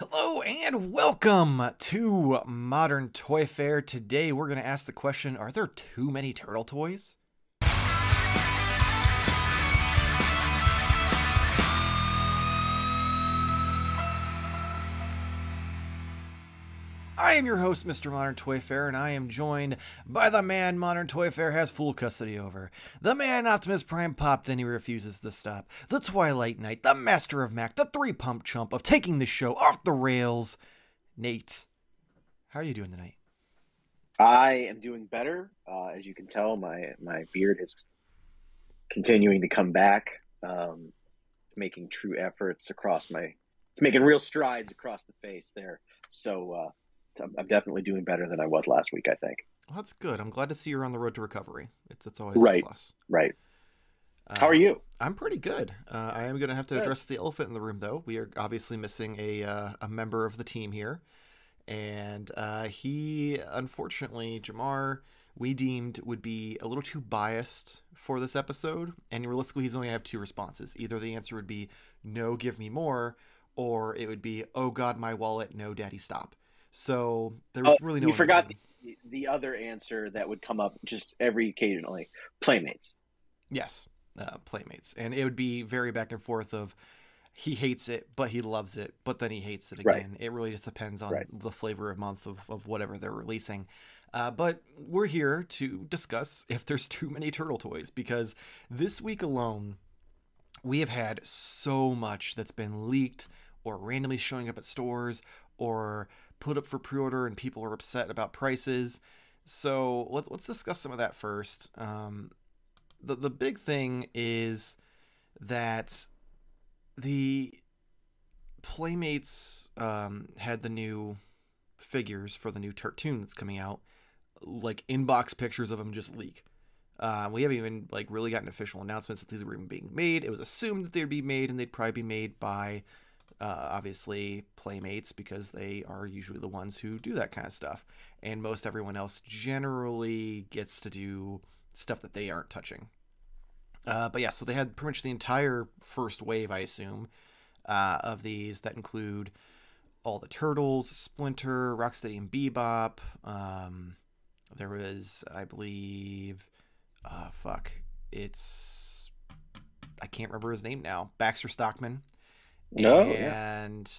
Hello and welcome to Modern Toy Fair. Today we're going to ask the question, are there too many turtle toys? I am your host, Mr. Modern Toy Fair, and I am joined by the man Modern Toy Fair has full custody over. The man Optimus Prime popped and he refuses to stop. The Twilight Knight, the Master of Mac, the three-pump chump of taking the show off the rails. Nate, how are you doing tonight? I am doing better. As you can tell, my beard is continuing to come back. It's making true efforts it's making real strides across the face there. So I'm definitely doing better than I was last week, I think. Well, that's good. I'm glad to see you're on the road to recovery. It's always a Right, plus. right. How are you? I'm pretty good. I am going to have to Good. address the elephant in the room, though. We are obviously missing a member of the team here. And he, unfortunately, Jarmar, we deemed would be a little too biased for this episode. And realistically, he's only going to have two responses. Either the answer would be, no, give me more, or it would be, oh God, my wallet, no, daddy, stop. So there was really no You in forgot between. the other answer that would come up just every occasionally. Playmates. Yes, Playmates. And it would be very back and forth of he hates it, but he loves it, but then he hates it Right, again. It really just depends on right. the flavor of month of whatever they're releasing. But we're here to discuss if there's too many turtle toys, because this week alone, we have had so much that's been leaked or randomly showing up at stores or put up for pre-order and people are upset about prices. So let's discuss some of that first. The big thing is that the Playmates had the new figures for the new Turtoon that's coming out. Like inbox pictures of them just leak. We haven't even really gotten official announcements that these were even being made. It was assumed that they'd be made, and they'd probably be made by obviously Playmates, because they are usually the ones who do that kind of stuff. And most everyone else generally gets to do stuff that they aren't touching. But yeah, so they had pretty much the entire first wave, I assume, of these that include all the Turtles, Splinter, Rocksteady and Bebop. There was, I believe, I can't remember his name now. Baxter Stockman. No, yeah. And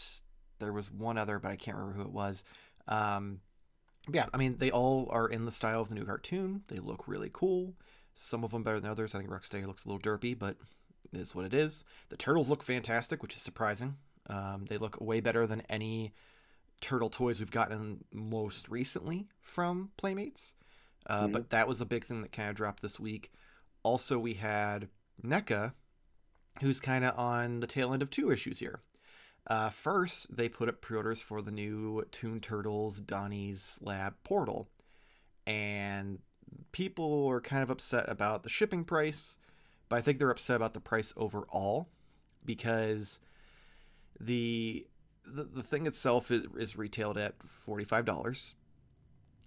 there was one other, but I can't remember who it was. Yeah, I mean, they all are in the style of the new cartoon. They look really cool. Some of them better than others. I think Rocksteady looks a little derpy, but it is what it is. The Turtles look fantastic, which is surprising. They look way better than any turtle toys we've gotten most recently from Playmates. But that was a big thing that kind of dropped this week. Also, we had Neca, who's kind of on the tail end of two issues here. First, they put up pre-orders for the new Toon Turtles Donnie's Lab Portal. And people are kind of upset about the shipping price, but I think they're upset about the price overall, because the thing itself is retailed at $45,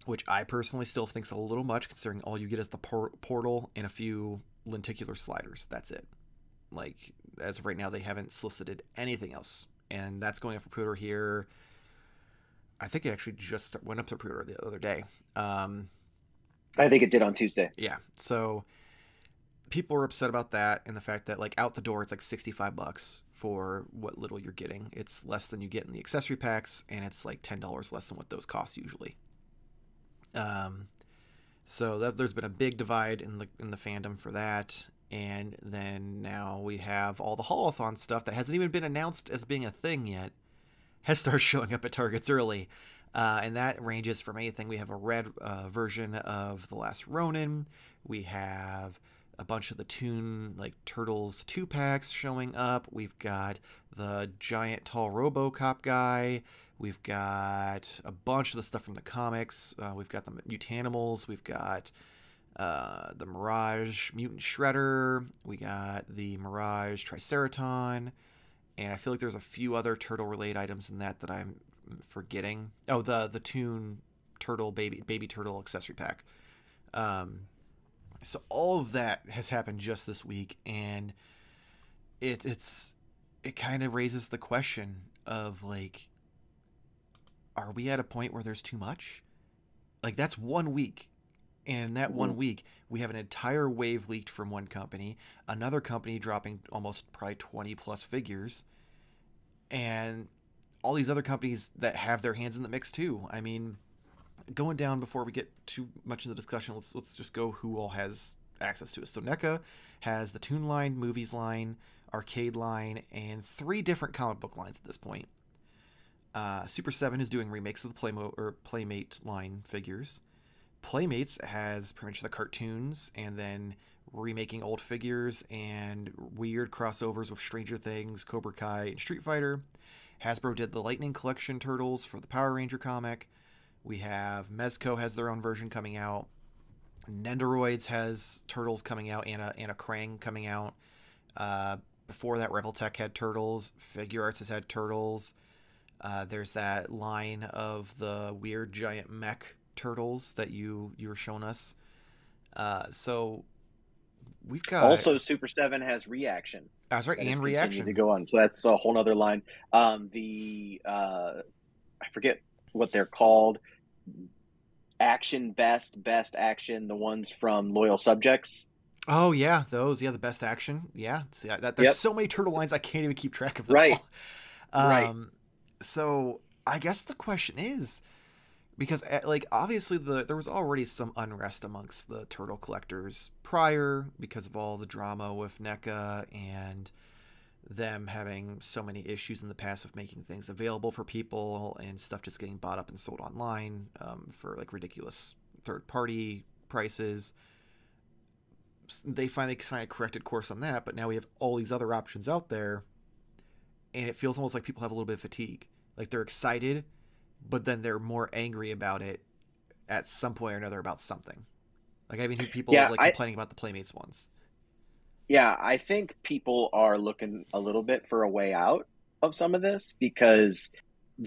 which I personally still think is a little much, considering all you get is the portal and a few lenticular sliders. That's it. Like, as of right now, they haven't solicited anything else, and that's going up for pre-order here. I think it actually just went up to pre-order the other day. I think it did on Tuesday. Yeah, so people are upset about that, and the fact that out the door it's like $65 for what little you're getting. It's less than you get in the accessory packs, and it's like $10 less than what those cost usually. So there's been a big divide in the fandom for that. And then now we have all the Haulathon stuff that hasn't even been announced as being a thing yet has started showing up at Targets early. And that ranges from anything. We have a red version of The Last Ronin. We have a bunch of the Toon Turtles 2-packs showing up. We've got the giant tall RoboCop guy. We've got a bunch of the stuff from the comics. We've got the Mutanimals. We've got the Mirage Mutant Shredder. We got the Mirage Triceraton. And I feel like there's a few other turtle-related items in that I'm forgetting. Oh, the Toon Turtle baby turtle accessory pack. So all of that has happened just this week, and it kind of raises the question of are we at a point where there's too much? Like, that's 1 week. And in that Mm-hmm. 1 week, we have an entire wave leaked from one company, another company dropping almost probably 20 plus figures, and all these other companies that have their hands in the mix too. I mean, going down before we get too much in the discussion, let's just go who all has access to it. So Neca has the Toon line, Movies line, Arcade line, and 3 different comic book lines at this point. Super 7 is doing remakes of the Playmate line figures. Playmates has pretty much the cartoons and then remaking old figures and weird crossovers with Stranger Things, Cobra Kai, and Street Fighter. Hasbro did the Lightning Collection Turtles for the Power Ranger comic. We have Mezco has their own version coming out. Nendoroids has Turtles coming out and a Krang coming out. Before that, Reveltech had Turtles. Figure Arts has had Turtles. There's that line of the weird giant mech turtles that you were showing us. So we've got Also, Super 7 has Reaction. That's right, and Reaction to go on. So that's a whole nother line. I forget what they're called. Action Best Action, the ones from Loyal Subjects. Oh yeah, those, yeah, the Best Action. Yeah. See, there's so many turtle lines I can't even keep track of them right. all. Right. So I guess the question is, because like obviously there was already some unrest amongst the turtle collectors prior because of all the drama with NECA and them having so many issues in the past with making things available for people and stuff just getting bought up and sold online for like ridiculous third-party prices. They finally kind of corrected course on that, but now we have all these other options out there, and it feels almost like people have a little bit of fatigue. Like they're excited, but then they're more angry about it at some point or another about something. Like I even hear people complaining about the Playmates ones. Yeah, I think people are looking a little bit for a way out of some of this because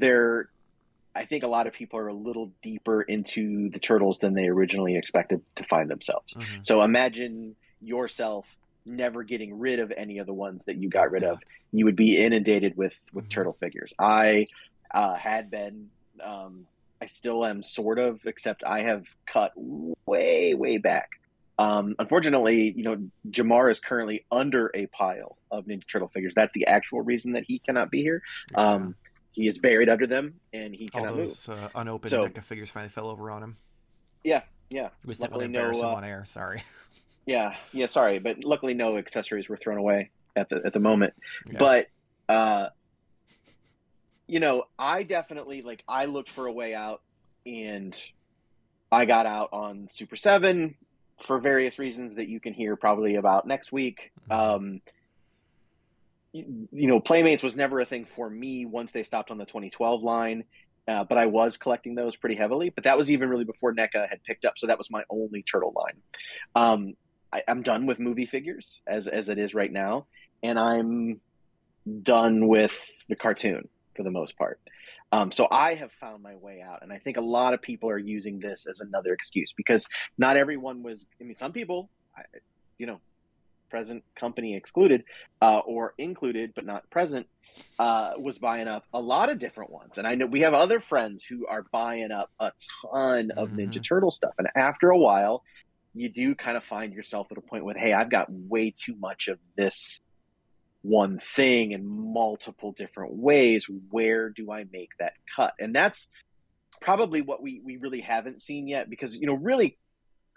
I think a lot of people are a little deeper into the Turtles than they originally expected to find themselves. Mm-hmm. So imagine yourself never getting rid of any of the ones that you got rid of. You would be inundated with mm-hmm. Turtle figures. I had been, I still am sort of, except I have cut way, way back. Unfortunately, Jarmar is currently under a pile of Ninja Turtle figures. That's the actual reason that he cannot be here. Yeah. He is buried under them, and he cannot move. All those unopened NECA figures finally fell over on him. Yeah. We didn't want to embarrass him on air. Sorry. Yeah, sorry, but luckily no accessories were thrown away at the moment. Yeah. But I definitely I looked for a way out, and I got out on Super 7 for various reasons that you can hear probably about next week. Mm-hmm. Playmates was never a thing for me once they stopped on the 2012 line, but I was collecting those pretty heavily. But that was even really before NECA had picked up, so that was my only turtle line. I'm done with movie figures as it is right now, and I'm done with the cartoon for the most part. So I have found my way out, and I think a lot of people are using this as another excuse because not everyone was. I mean, some people, present company excluded, or included but not present, was buying up a lot of different ones. And I know we have other friends who are buying up a ton of mm-hmm. Ninja Turtle stuff. And after a while, you do kind of find yourself at a point with, hey, I've got way too much of this one thing in multiple different ways. Where do I make that cut? And that's probably what we really haven't seen yet, because, really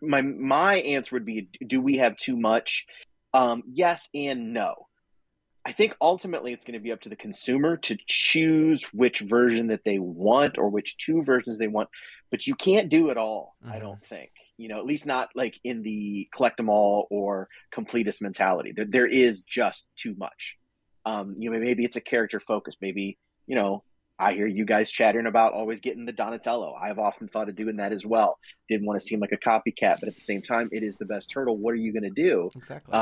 my answer would be, do we have too much? Yes and no. I think ultimately it's going to be up to the consumer to choose which version that they want or which 2 versions they want, but you can't do it all. Mm-hmm. I don't think, at least not like in the collect them all or completist mentality. There is just too much. Maybe it's a character focus. Maybe, I hear you guys chattering about always getting the Donatello. I've often thought of doing that as well. Didn't want to seem like a copycat, but at the same time, it is the best turtle. What are you going to do? Exactly.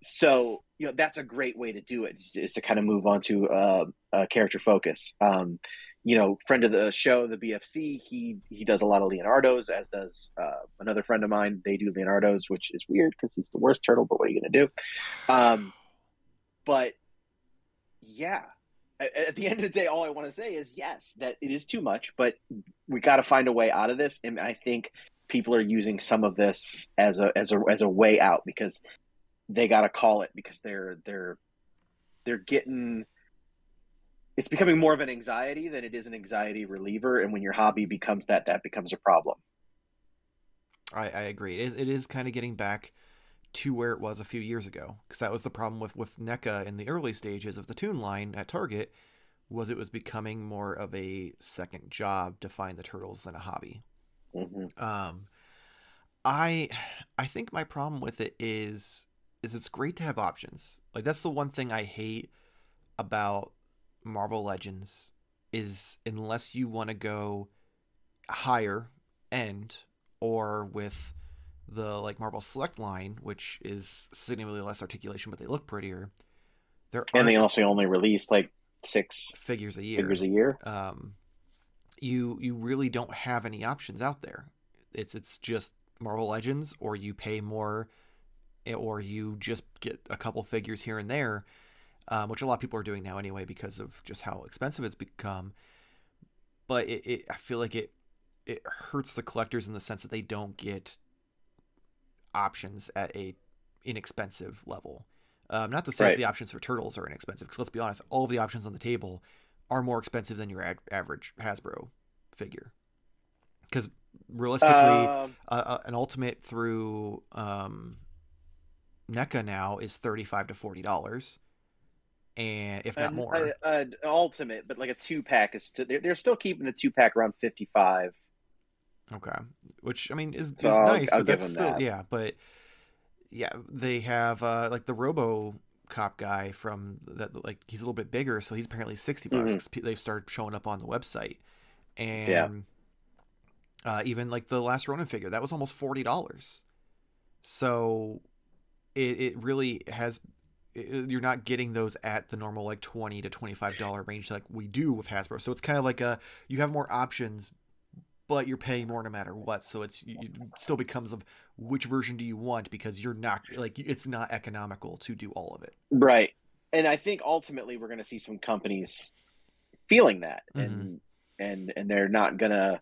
So, that's a great way to do it, is to kind of move on to a character focus. Friend of the show, the BFC, he does a lot of Leonardos, as does another friend of mine. They do Leonardos, which is weird because he's the worst turtle, but what are you going to do? But yeah. at the end of the day, all I want to say is yes, that it is too much, but we got to find a way out of this. And I think people are using some of this as a way out because they got to call it because they're getting it's becoming more of an anxiety than it is an anxiety reliever. And when your hobby becomes that, that becomes a problem. I agree. It is kind of getting back to where it was a few years ago, because that was the problem with Neca in the early stages of the Toon line at Target, was it was becoming more of a second job to find the turtles than a hobby. Mm-hmm. I I think my problem with it is it's great to have options. Like that's the one thing I hate about Marvel Legends is unless you want to go higher end or with the like Marvel Select line, which is significantly less articulation, but they look prettier. There And they aren't also only release like 6 figures a year. figures a year. You really don't have any options out there. It's just Marvel Legends, or you pay more, or you just get a couple figures here and there, which a lot of people are doing now anyway because of just how expensive it's become. But I feel like it hurts the collectors in the sense that they don't get options at a inexpensive level. Not to say that the options for Turtles are inexpensive, because let's be honest, all of the options on the table are more expensive than your average Hasbro figure. Because realistically, an Ultimate through NECA now is $35 to $40, and if not more. An ultimate, but like a 2-pack is they're still keeping the 2-pack around 55. Okay, which I mean is So nice, I'll but give that's them still that. yeah. But yeah, they have like the Robo Cop guy from that, like he's a little bit bigger, so he's apparently $60 Mm-hmm. because they've started showing up on the website, Yeah. and even like the last Ronin figure that was almost $40. So it really has. You're not getting those at the normal like $20 to $25 range like we do with Hasbro. So it's kind of like you have more options, but you're paying more no matter what. So it still becomes of which version do you want, because you're not like it's not economical to do all of it. Right. And I think ultimately we're going to see some companies feeling that, Mm-hmm. and they're not going to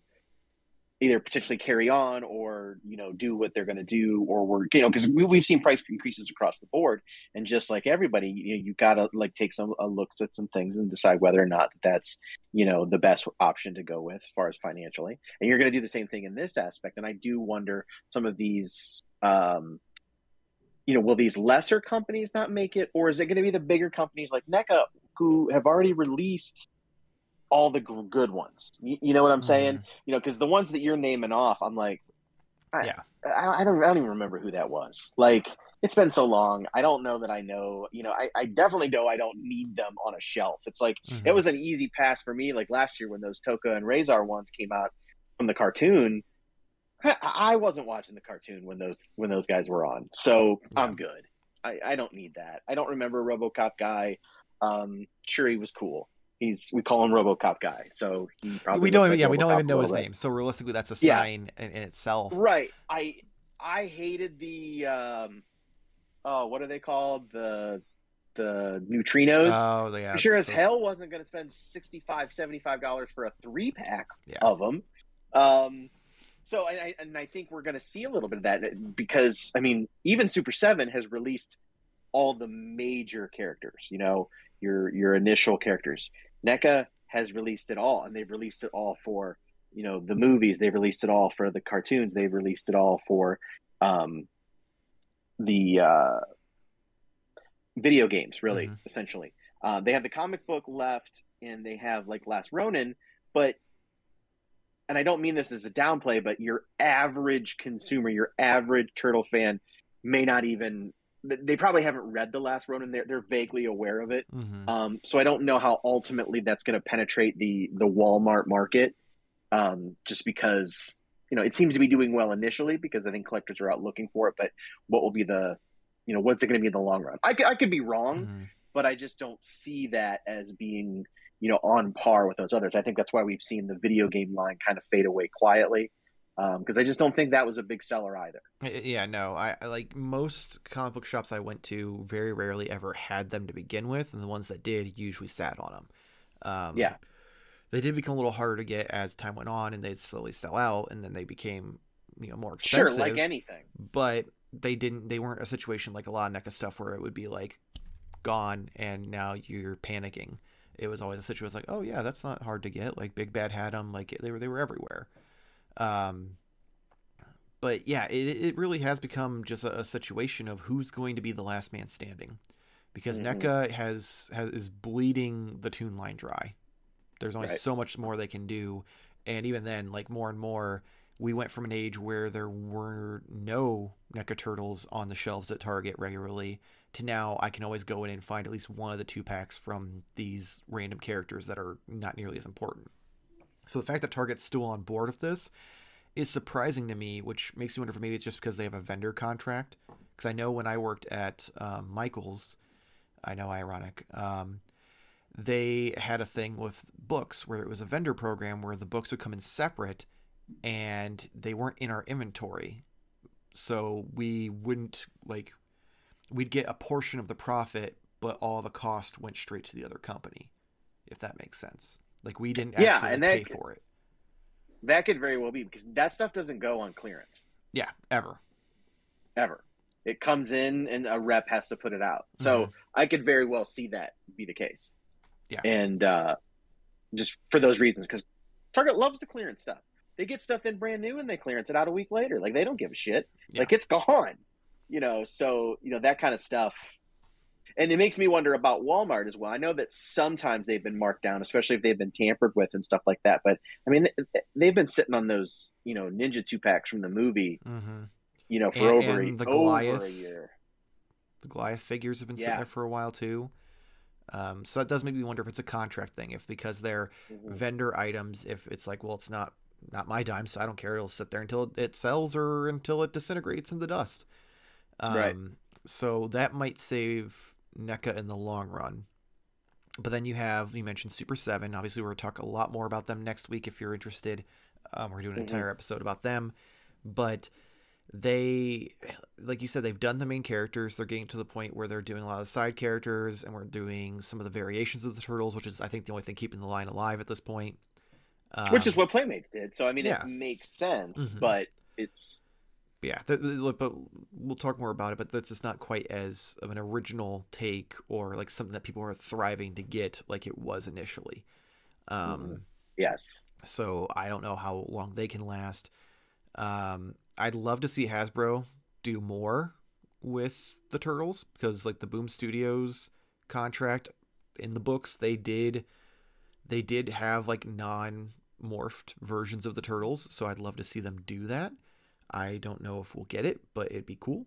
either potentially carry on or do what they're going to do, or because we've seen price increases across the board, and just like everybody, you got to like take some looks at some things and decide whether or not that's the best option to go with as far as financially. And you're going to do the same thing in this aspect. And I do wonder some of these will these lesser companies not make it, or is it going to be the bigger companies like NECA who have already released all the good ones? You know what I'm saying? Mm-hmm. Because the ones that you're naming off, I'm like, I, Yeah. I don't even remember who that was. Like, it's been so long. I don't know that I know. I definitely know I don't need them on a shelf. It's like it Mm-hmm. was an easy pass for me. Like last year when those Toka and Razor ones came out from the cartoon, I wasn't watching the cartoon when those guys were on, so Yeah. I'm good. I don't need that. I don't remember RoboCop guy. Sure, he was cool. We call him RoboCop guy, so he probably We looks don't even like yeah we don't RoboCop even a know little his bit. name. So realistically, that's a Yeah, sign in itself. right. I hated the what are they called, the neutrinos. Oh yeah. Sure as So hell wasn't going to spend $65 for a 3-pack yeah. of them. So I think we're going to see a little bit of that, because I mean even Super 7 has released all the major characters, your initial characters. NECA has released it all, and they've released it all for the movies. They've released it all for the cartoons. They've released it all for um, the video games, really, Mm-hmm. essentially. They have the comic book left, and they have like Last Ronin, but and I don't mean this as a downplay, but your average consumer, your average Turtle fan, may not even. They probably haven't read the Last Ronin. They're vaguely aware of it. Mm-hmm. So I don't know how ultimately that's going to penetrate the Walmart market. Just because it seems to be doing well initially, because I think collectors are out looking for it. But what will be what's it going to be in the long run? I could be wrong, Mm-hmm. but I just don't see that as being on par with those others. I think that's why we've seen the video game line kind of fade away quietly, because I just don't think that was a big seller either. Yeah, no, I like most comic book shops I went to very rarely ever had them to begin with, and the ones that did usually sat on them. Um, Yeah. they did become a little harder to get as time went on, and they'd slowly sell out, and then they became, more Sure, like expensive. anything. But they weren't a situation like a lot of NECA stuff where it would be like gone and now you're panicking. It was always a situation like, oh yeah, that's not hard to get. Like Big Bad had them, like they were everywhere. Um, but yeah, it really has become just a situation of who's going to be the last man standing, because Mm-hmm. NECA is bleeding the Toon line dry. There's only Right. so much more they can do, and even then, like more and more, we went from an age where there were no NECA turtles on the shelves at Target regularly to now I can always go in and find at least one of the 2 packs from these random characters that are not nearly as important. So the fact that Target's still on board with this is surprising to me, which makes me wonder if maybe it's just because they have a vendor contract. Because I know when I worked at Michael's, I know ironic, they had a thing with books where it was a vendor program where the books would come in separate and they weren't in our inventory. So we wouldn't, like, we'd get a portion of the profit, but all the cost went straight to the other company, if that makes sense. Like we didn't Yeah, actually and pay for it. that could very well be, because that stuff doesn't go on clearance Yeah, ever. ever. It comes in and a rep has to put it out. Mm-hmm. So I could very well see that be the case. Yeah. And just for those reasons, because Target loves to clearance stuff. They get stuff in brand new and they clearance it out a week later. Like they don't give a shit. Yeah. Like it's gone. So that kind of stuff. And it makes me wonder about Walmart as well. I know that sometimes they've been marked down, especially if they've been tampered with and stuff like that. But I mean, they've been sitting on those, Ninja 2 packs from the movie, Mm-hmm. for And the over a year. The Goliath figures have been sitting Yeah. there for a while too. So that does make me wonder if it's a contract thing, if because they're vendor items, if it's like, well, it's not my dime, so I don't care. It'll sit there until it sells or until it disintegrates in the dust. Right. So that might save NECA in the long run. But then you mentioned Super 7. Obviously, we're going to talk a lot more about them next week if you're interested. We're doing an entire episode about them. But they, like you said, they've done the main characters. They're getting to the point where they're doing a lot of side characters, and we're doing some of the variations of the Turtles, which is, I think, the only thing keeping the line alive at this point. Which is what Playmates did. So, I mean, yeah. it makes sense, Mm-hmm. but it's... Yeah, but we'll talk more about it, but that's just not quite as of an original take or like something that people are thriving to get like it was initially. Yes. So I don't know how long they can last. I'd love to see Hasbro do more with the Turtles, because like the Boom Studios contract in the books, they did have like non-morphed versions of the Turtles, so I'd love to see them do that. I don't know if we'll get it, but it'd be cool.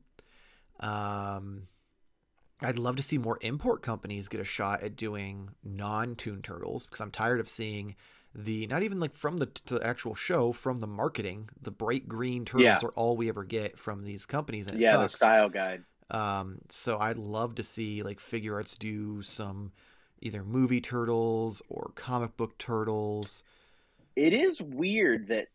I'd love to see more import companies get a shot at doing non-Toon Turtles, because I'm tired of seeing not even like from the actual show, from the marketing, the bright green turtles are all we ever get from these companies, and it sucks. The style guide. So I'd love to see like Figure Arts do some either movie turtles or comic book turtles. It is weird that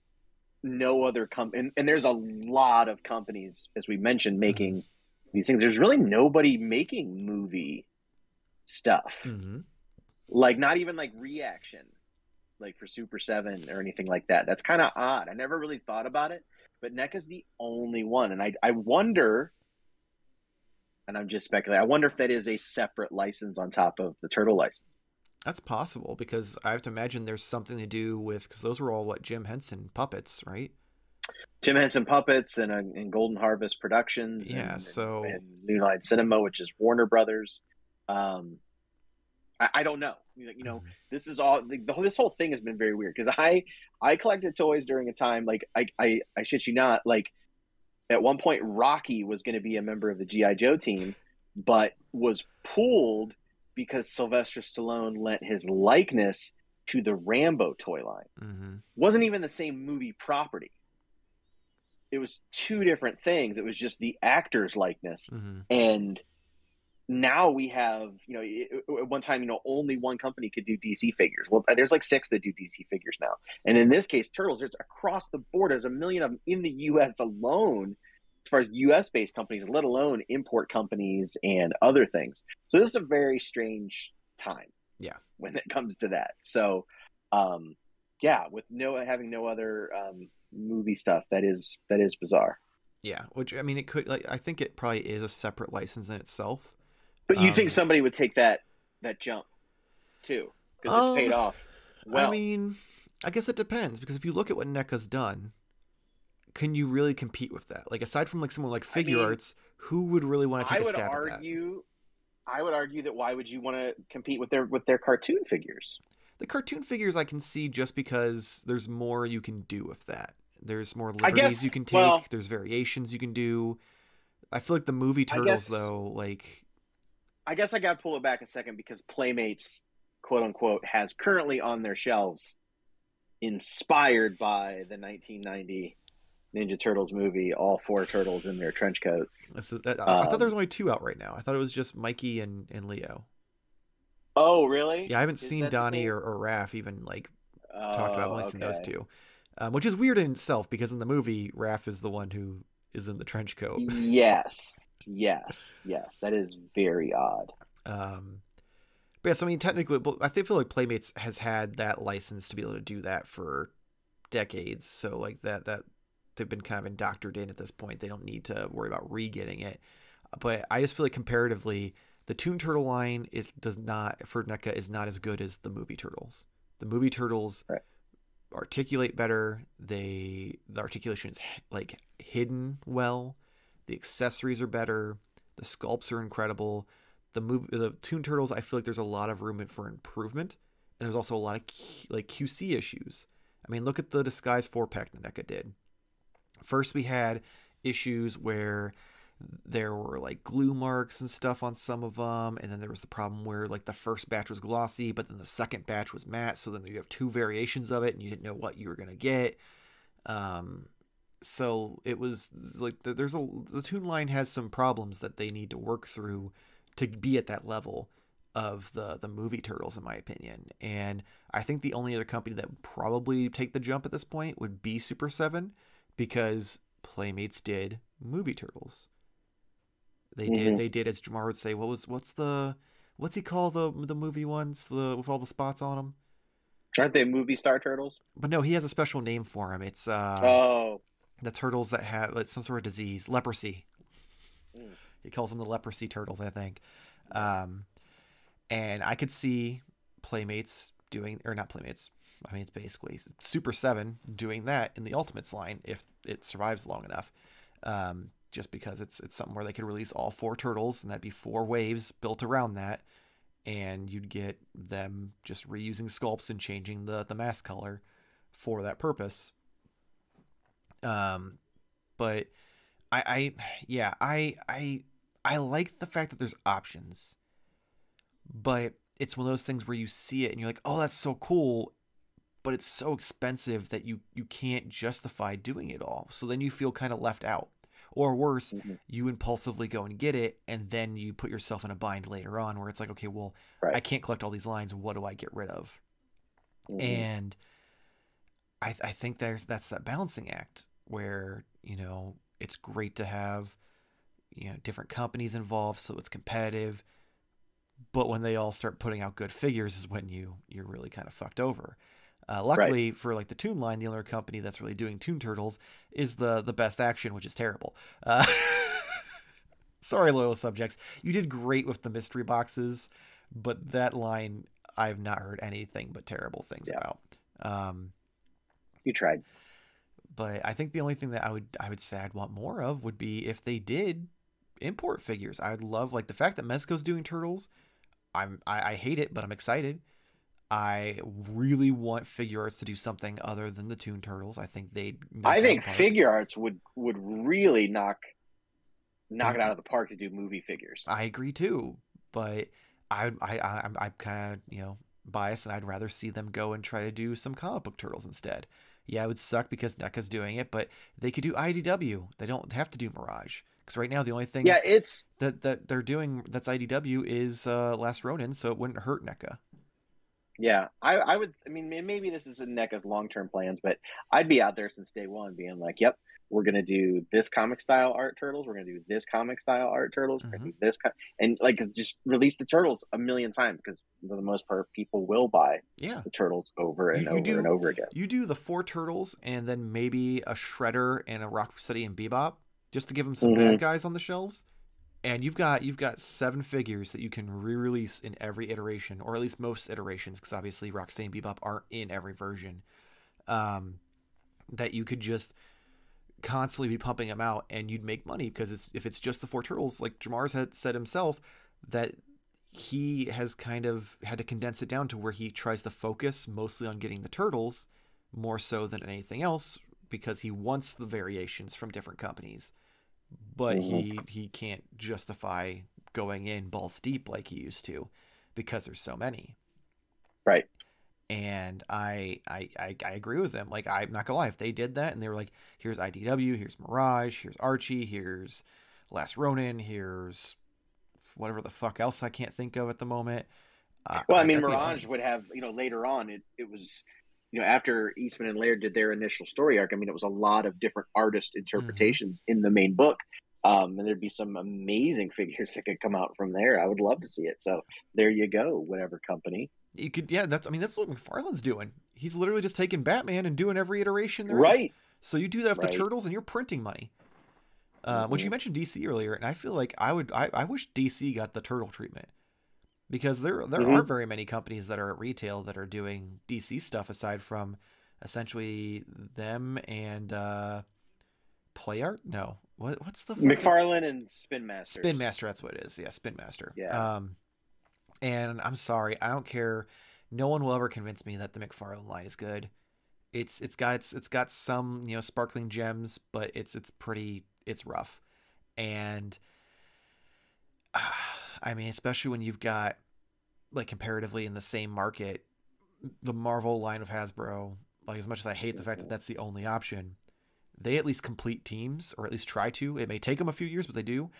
no other company, and there's a lot of companies, as we mentioned, making these things. There's really nobody making movie stuff. Like not even like reaction, like for Super 7 or anything like that. That's kind of odd. I never really thought about it, but NECA's the only one. And I wonder, and I'm just speculating, I wonder if that is a separate license on top of the Turtle license. That's possible, because I have to imagine there's something to do with, because those were all Jim Henson puppets, right? Jim Henson puppets and Golden Harvest Productions. Yeah, and New Line Cinema, which is Warner Brothers. I don't know. This is all. This whole thing has been very weird, because I collected toys during a time, like I shit you not, like at one point Rocky was going to be a member of the G.I. Joe team, but was pulled because Sylvester Stallone lent his likeness to the Rambo toy line. Wasn't even the same movie property. It was two different things. It was just the actor's likeness. And now we have, at one time, only one company could do DC figures. Well, there's like 6 that do DC figures now. And in this case, Turtles, there's across the board. There's a million of them in the U.S. alone, as far as U.S.-based companies, let alone import companies and other things. So this is a very strange time. Yeah. when it comes to that. So, um, yeah, with having no other movie stuff, that is bizarre. Yeah, which I mean, it could like I think it probably is a separate license in itself. But you think Um, somebody would take that jump too, because it's paid um, off I well. mean, I guess it depends because if you look at what NECA's done, can you really compete with that? Like aside from like someone like I Figure mean, Arts, who would really want to I take a would stab at that? argue, that why would you want to compete with their cartoon figures? The cartoon figures I can see just because there's more you can do with that. There's more I liberties you guess. can take. Well, There's variations you can do. I feel like the movie I Turtles guess. though, like I guess I got to pull it back a second because Playmates, quote unquote, has currently on their shelves, inspired by the 1990 Ninja Turtles movie, all four turtles in their trench coats. I thought there Um, was only two out right now. I thought it was just Mikey and Leo. oh, really? Yeah, I haven't Is seen that the Donnie case? or Raph even like talked about. I've only Oh, seen those okay. two, which is weird in itself because in the movie Raph is the one who is in the trench coat. Yes, yes, yes. That is very odd. um, but yeah, so I mean, technically, feel like Playmates has had that license to be able to do that for decades. So like that they've been kind of indoctored in at this point. They don't need to worry about re-getting it. But I just feel like comparatively, the Toon Turtle line does not for NECA is not as good as the movie Turtles. The movie Turtles Right. articulate better. The articulation is like hidden well. The accessories are better. The sculpts are incredible. The Toon Turtles, I feel like there's a lot of room for improvement, and there's also a lot of QC issues. I mean, look at the Disguise 4-pack that NECA did. First, we had issues where there were like glue marks and stuff on some of them, and then there was the problem where like the first batch was glossy but then the second batch was matte, so then you have two variations of it and you didn't know what you were going to get. So it was like the Toon line has some problems that they need to work through to be at that level of the movie Turtles, in my opinion. And I think the only other company that would probably take the jump at this point would be Super 7, because Playmates did movie Turtles. Mm-hmm. They did, as Jarmar would say, what's he call the movie ones with all the spots on them? Aren't they movie star turtles? But no, he has a special name for him. It's Oh, the turtles that have like some sort of disease, leprosy. mm, He calls them the leprosy turtles, I think. yes. Um, and I could see Playmates doing, or not Playmates. I mean, it's basically Super 7 doing that in the Ultimates line if it survives long enough. Just because it's something where they could release all four turtles, and that'd be four waves built around that, and you'd get them just reusing sculpts and changing the mask color for that purpose. But yeah, I like the fact that there's options, but it's one of those things where you see it and you're like, oh, that's so cool, but it's so expensive that you can't justify doing it all. So then you feel kind of left out. Or worse, Mm-hmm. you impulsively go and get it, and then you put yourself in a bind later on where it's like, okay, well, I Right. can't collect all these lines. What do I get rid of? Mm-hmm. And I think that's that balancing act where, it's great to have, different companies involved so it's competitive. But when they all start putting out good figures is when you're really kind of fucked over. Right. Luckily for like the Toon line, the only company that's really doing Toon Turtles is the Best Action, which is terrible. Sorry, loyal subjects, you did great with the mystery boxes, but that line I've not heard anything but terrible things Yeah. about. Um, You tried. but I think the only thing that I would say I'd want more of would be if they did import figures. I'd love like the fact that Mezco's doing Turtles. I hate it, but I'm excited. I really want Figure Arts to do something other than the Toon Turtles. I think they'd knock I it out of think the park. figure arts would really knock The, it out of the park to do movie figures. I agree too, but I'm kind of biased, and I'd rather see them go and try to do some comic book Turtles instead. Yeah, it would suck because NECA's doing it, but they could do IDW. They don't have to do Mirage, because right now the only thing Yeah, it's that they're doing that's IDW is Last Ronin, so it wouldn't hurt NECA. Yeah, I would. I mean, maybe this is in NECA's long-term plans, but I'd be out there since day one, being like, "Yep, we're gonna do this comic style art turtles. We're gonna do this comic style art turtles. We're Hmm. gonna do this," and like just release the turtles a million times because for the most part, people will buy Yeah. the turtles over You and you over and do over again. you do the four turtles and then maybe a Shredder and a Rocksteady and Bebop just to give them some bad Hmm. guys on the shelves, and you've got 7 figures that you can re-release in every iteration, or at least most iterations, because obviously Rocksteady and Bebop aren't in every version. Um, that you could just constantly be pumping them out, and you'd make money because if it's just the four turtles, like Jamar's had said himself, that he has kind of had to condense it down to where he tries to focus mostly on getting the turtles more so than anything else because he wants the variations from different companies, but Hmm. he can't justify going in balls deep like he used to because there's so many. Right. And I agree with them. Like, I'm not gonna lie, if they did that and they were like, here's IDW, here's Mirage, here's Archie, here's Last Ronin, here's whatever the fuck else I can't think of at the moment, Well, I mean, I'd be all Mirage in. would have, later on, it was, after Eastman and Laird did their initial story arc, I mean, it was a lot of different artist Mm-hmm. interpretations in the main book. And there'd be some amazing figures that could come out from there. I would love to see it. So there you go, whatever company. You could, yeah, that's what McFarlane's doing. He's literally just taking Batman and doing every iteration there is. Right, So you do that with the right. Turtles, and you're printing money. Which Hmm. you mentioned DC earlier, and I feel like I wish DC got the Turtle treatment because there Hmm. aren't very many companies that are at retail that are doing DC stuff aside from essentially them and Play Art. No, what's the fucking McFarlane and Spin Spin Masters. Master? That's what it is. Yeah, Spin Master. Yeah. And I'm sorry, I don't care. No one will ever convince me that the McFarlane line is good. It's got some sparkling gems, but it's rough. And I mean, especially when you've got like comparatively in the same market, the Marvel line of Hasbro. Like, as much as I hate the fact that Hmm. that's the only option, they at least complete teams, or at least try to. It may take them a few years, but they do.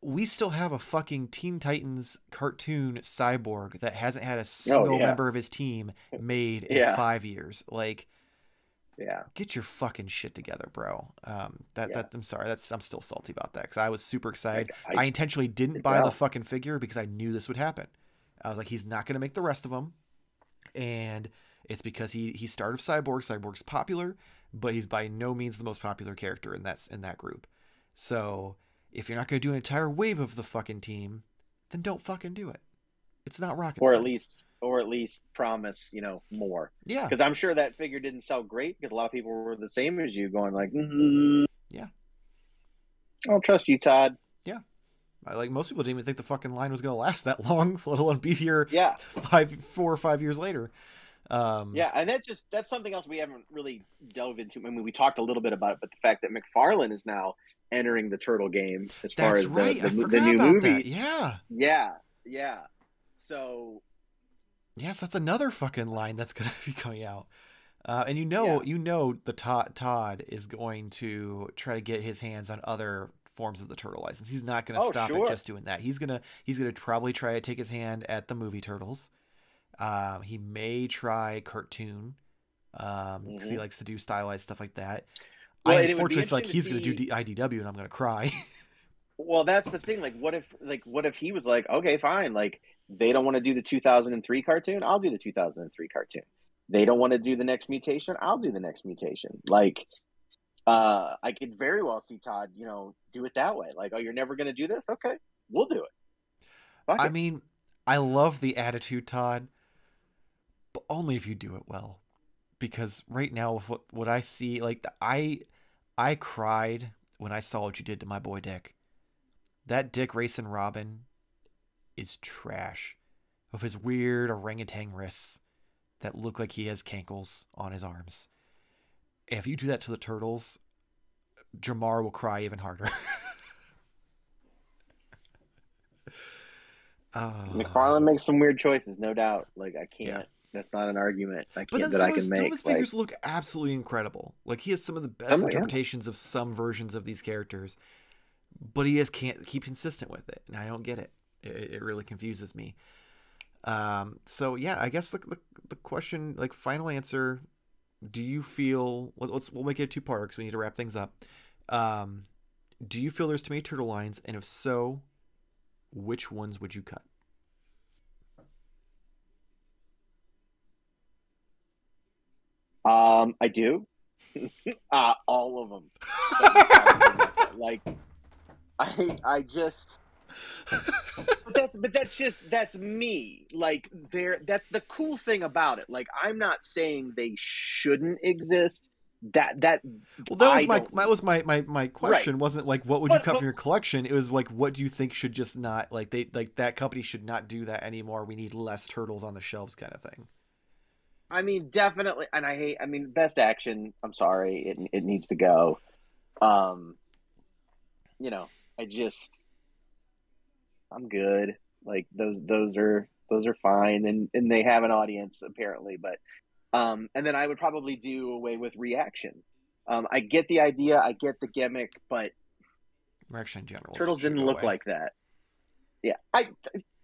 We still have a fucking Teen Titans cartoon Cyborg that hasn't had a Oh, single yeah. member of his team made in Yeah. 5 years. Like, Yeah. get your fucking shit together, bro. Yeah. I'm sorry. I'm still salty about that because I was super excited. I I intentionally didn't could buy the tell. fucking figure because I knew this would happen. I was like, he's not going to make the rest of them, and it's because he started Cyborg. Cyborg's popular, but he's by no means the most popular character in that group. So if you're not going to do an entire wave of the fucking team, then don't fucking do it. It's not rocket or at science. least or at least promise more, Yeah, because I'm sure that figure didn't sell great because a lot of people were the same as you, going like, yeah, I don't trust you, Todd. yeah. Like, most people didn't even think the fucking line was going to last that long, let alone be here Yeah, 4 or 5 years later. Um, yeah, and that's something else we haven't really delved into. I mean, we talked a little bit about it, but the fact that McFarlane is now entering the turtle game as far that's as the right. I the, the forgot new about that. movie. Yeah. Yeah, yeah. So Yes, that's another fucking line that's going to be coming out. And yeah. the Todd is going to try to get his hands on other forms of the turtle license. He's not going to Oh, stop at sure. just doing that. He's gonna probably try to take his hand at the movie turtles. He may try cartoon because he Hmm. likes to do stylized stuff like that. I Well, and it would be unfortunately feel like interesting to he's going to see. do IDW, and I'm going to cry. Well, that's the thing. Like, what if he was like, okay, fine. Like, they don't want to do the 2003 cartoon. I'll do the 2003 cartoon. They don't want to do the next mutation. I'll do the next mutation. Like, I could very well see Todd, do it that way. Like, oh, you're never going to do this? Okay, we'll do it. Fuck I it. mean, I love the attitude, Todd, but only if you do it well. Because right now, with what I see, like, I cried when I saw what you did to my boy Dick. That Dick Racing Robin is trash. With his weird orangutan wrists that look like he has cankles on his arms. And if you do that to the turtles, Jarmar will cry even harder. McFarlane um, makes some weird choices, no doubt. Like, I yeah. can't. That's not an argument I But can't then that some I of his can some of make. his Like, figures look absolutely incredible. Like, he has some of the best some, yeah. interpretations of some versions of these characters, but he just can't keep consistent with it, and I don't get it. It really confuses me. So yeah, I guess the question, like final answer, do you feel we'll make it a two-parter because we need to wrap things up. Um, do you feel there's too many turtle lines, and if so, which ones would you cut? I do. All of them. But like, I just. That's me. Like, that's the cool thing about it. Like, I'm not saying they shouldn't exist. That Well, I that was my right. question. Wasn't like what would you cut from your collection? It was like what do you think should just not like they like that company should not do that anymore. We need less turtles on the shelves, kind of thing. I mean, definitely, and I mean, best action. I'm sorry, it needs to go. Um, you know, I just I'm good. Like those are fine, and they have an audience apparently. But and then I would probably do away with reaction. I get the idea, I get the gimmick, but Reaction in general turtles should didn't go look away. like that. Yeah,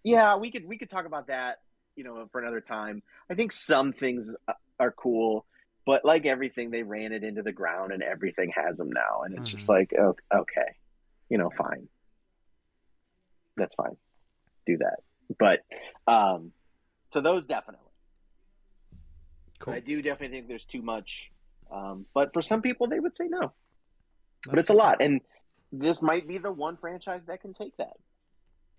yeah, we could talk about that, for another time. I think some things are cool, but like everything, they ran it into the ground, and everything has them now, and it's just Mm-hmm. like, oh, okay, fine, that's fine, do that. But so those definitely. But I Cool. do definitely think there's too much. But for some people, they would say no. But That's it's a fair. lot, and this might be the one franchise that can take that.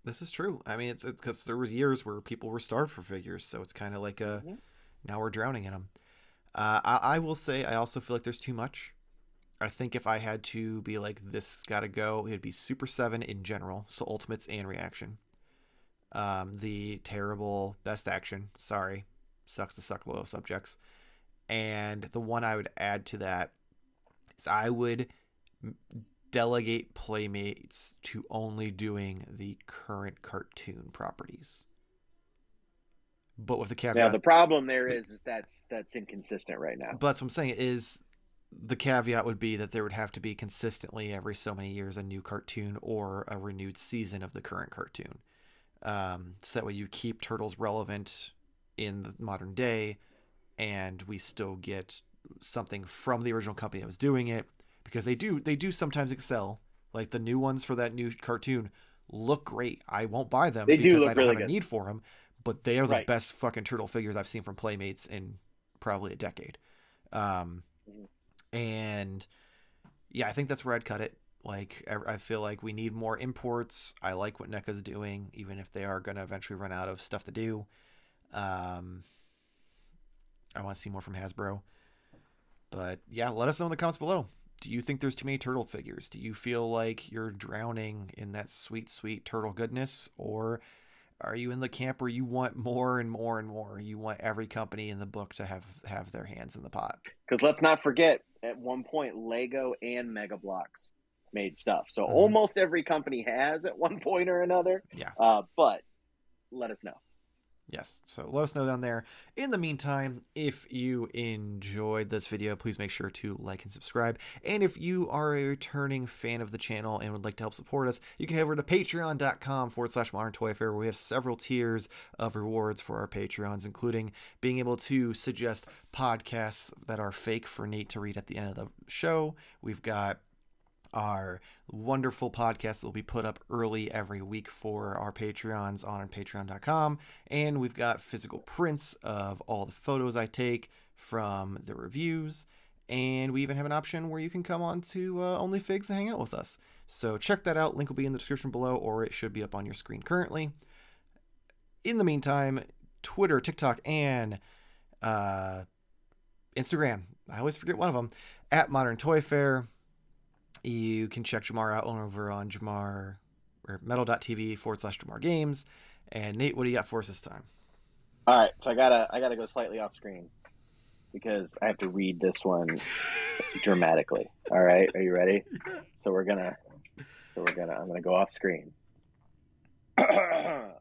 This is true. I mean, it's because there was years where people were starved for figures, so it's kind of like a Mm-hmm. now we're drowning in them. I will say I also feel like there's too much. I think if I had to be like this gotta go, it'd be Super 7 in general, so Ultimates and Reaction. The terrible Best Action, sorry, sucks to suck loyal subjects. And the one I would add to that is I would delegate Playmates to only doing the current cartoon properties. But with the Now caveat, the problem there the, is that's inconsistent right now. but that's what I'm saying is the caveat would be that there would have to be consistently every so many years a new cartoon or a renewed season of the current cartoon. So that way you keep Turtles relevant in the modern day, and we still get something from the original company that was doing it because they do sometimes excel. Like the new ones for that new cartoon look great. I won't buy them They do because I look don't really have a good, need for them, but they are the right? best fucking turtle figures I've seen from Playmates in probably a decade. Um, Mm-hmm. and yeah, I think that's where I'd cut it. Like I feel like we need more imports. I like what NECA's doing, even if they are going to eventually run out of stuff to do. Um, I want to see more from Hasbro. But yeah, let us know in the comments below. Do you think there's too many turtle figures? Do you feel like you're drowning in that sweet, sweet turtle goodness? Or are you in the camp where you want more and more and more? You want every company in the book to have their hands in the pot? Because let's not forget, at one point, Lego and Mega Bloks made stuff. So Mm-hmm. almost every company has at one point or another. Yeah. But let us know. Yes. So let us know down there. In the meantime, if you enjoyed this video, please make sure to like and subscribe. And if you are a returning fan of the channel and would like to help support us, you can head over to patreon.com/Modern Toy Fair, where we have several tiers of rewards for our Patreons, including being able to suggest podcasts that are fake for Nate to read at the end of the show. We've got our wonderful podcast that will be put up early every week for our Patreons on patreon.com. And we've got physical prints of all the photos I take from the reviews. And we even have an option where you can come on to OnlyFigs and hang out with us. So check that out. Link will be in the description below, or it should be up on your screen currently. In the meantime, Twitter, TikTok, and Instagram. I always forget one of them. At Modern Toy Fair. You can check Jarmar out over on Jarmar or metal.tv/Jarmar Games. And Nate, what do you got for us this time? All right, so I gotta go slightly off screen because I have to read this one dramatically. All right, are you ready? I'm gonna go off screen. It's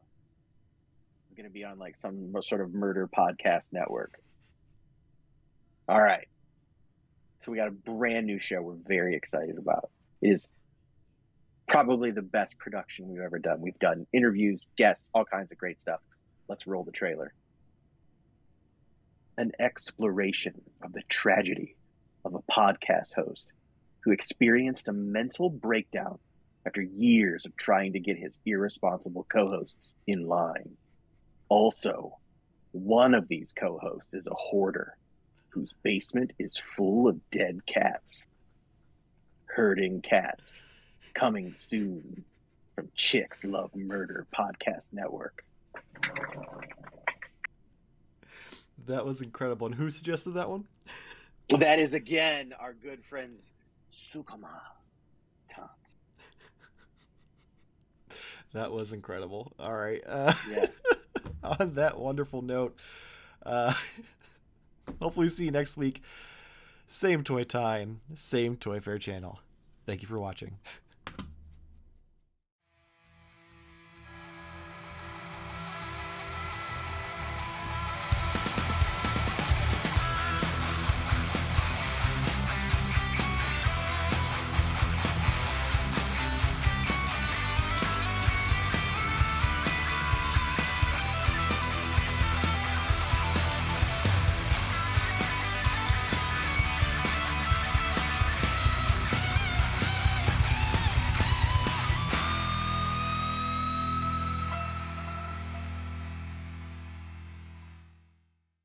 gonna be on like some sort of murder podcast network. All right. So we got a brand new show we're very excited about. It is probably the best production we've ever done. We've done interviews, guests, all kinds of great stuff. Let's roll the trailer. An exploration of the tragedy of a podcast host who experienced a mental breakdown after years of trying to get his irresponsible co-hosts in line. Also, one of these co-hosts is a hoarder whose basement is full of dead cats. Herding Cats, coming soon from Chicks Love Murder Podcast Network. That was incredible. And who suggested that one? That is, again, our good friends Sukama Toms. That was incredible. All right. Yes. On that wonderful note, hopefully see you next week. Same toy time, same Toy Fair channel. Thank you for watching.